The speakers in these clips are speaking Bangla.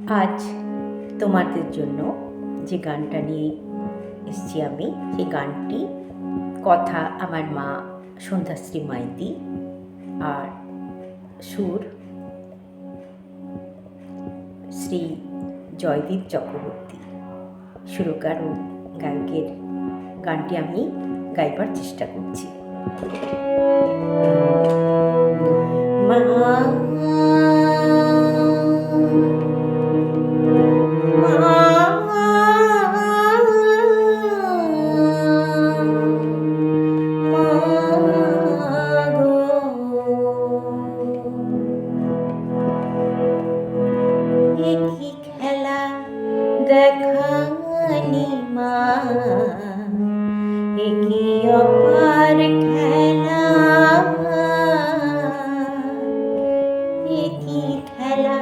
আজ তোমাদের জন্য যে গানটা নিয়ে এসেছি আমি, সেই গানটি কথা আমার মা সন্ধ্যাশ্রী মাইতি, আর সুর শ্রী জয়দীপ চক্রবর্তী। সুরকার ও গায়কের গানটি আমি গাইবার চেষ্টা করছি। মা খেলা দেখানি মা, কি অপার খেলা, কি খেলা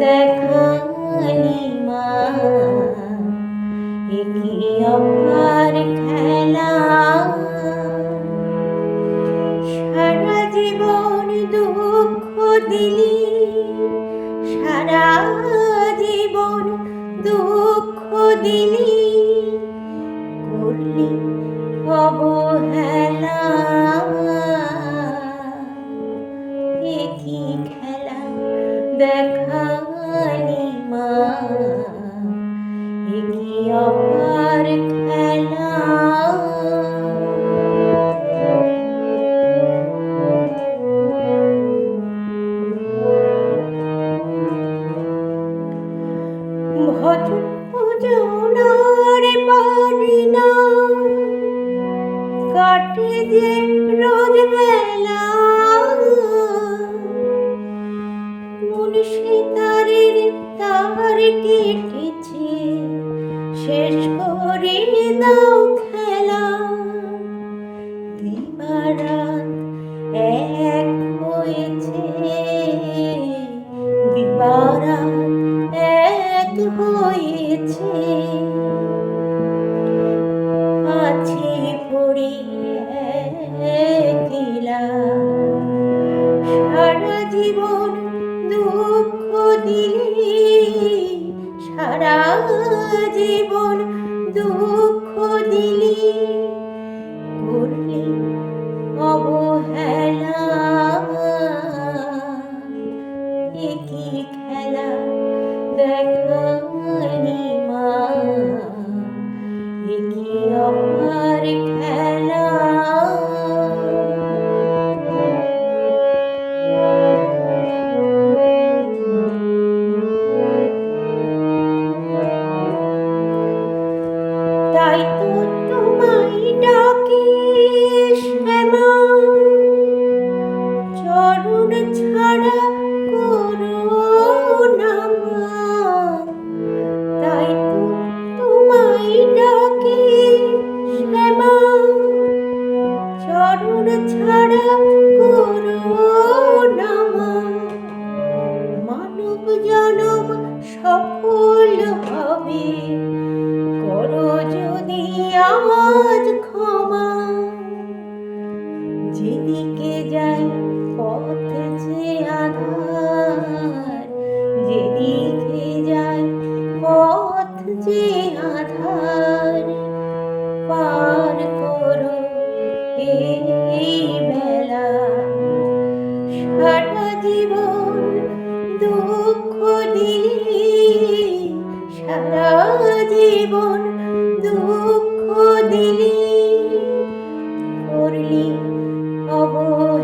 দেখানি মা, কি অপার খেলা। সারা জীবন দুঃখ দিলি, সারা জীবন দুঃখ দিলি, করলি অবহেলা, কি খেলা দেখালি মা, কি অপার খেলা। ভজন ভজনার পারি না, কাটে যে রোজ বেলা, মুনশি তারের তার কেটেছে, শেষ করে দাও খেলা। দিবারাত এক হয়েছে, দিবারাত এক হয়েছে, আছি পড়ে একলা। সারা জীবন দুঃখ দিলি, সারা জীবন দুঃখ দিলি, করলি অবহেলা, কি খেলা দেখানি মা, কি অপার খেলা। তাই তো তোমায় ডাকি শ্যামা, চরণ ছাড়া করো না মা। তাই তো তোমায় ডাকি শ্যামা, চরণ ছাড়া করো না মা। মানব জনম সফল হবে, করো যদি আজ ক্ষমা। যেদিকে যায় পথ যে আধার, যেদিকে যায় পথ যে আধার, পার করো এই বেলা। সারা জীবন দুঃখ দিলি, সারা জীবন দুঃখ দিলি, করলি অবহেলা।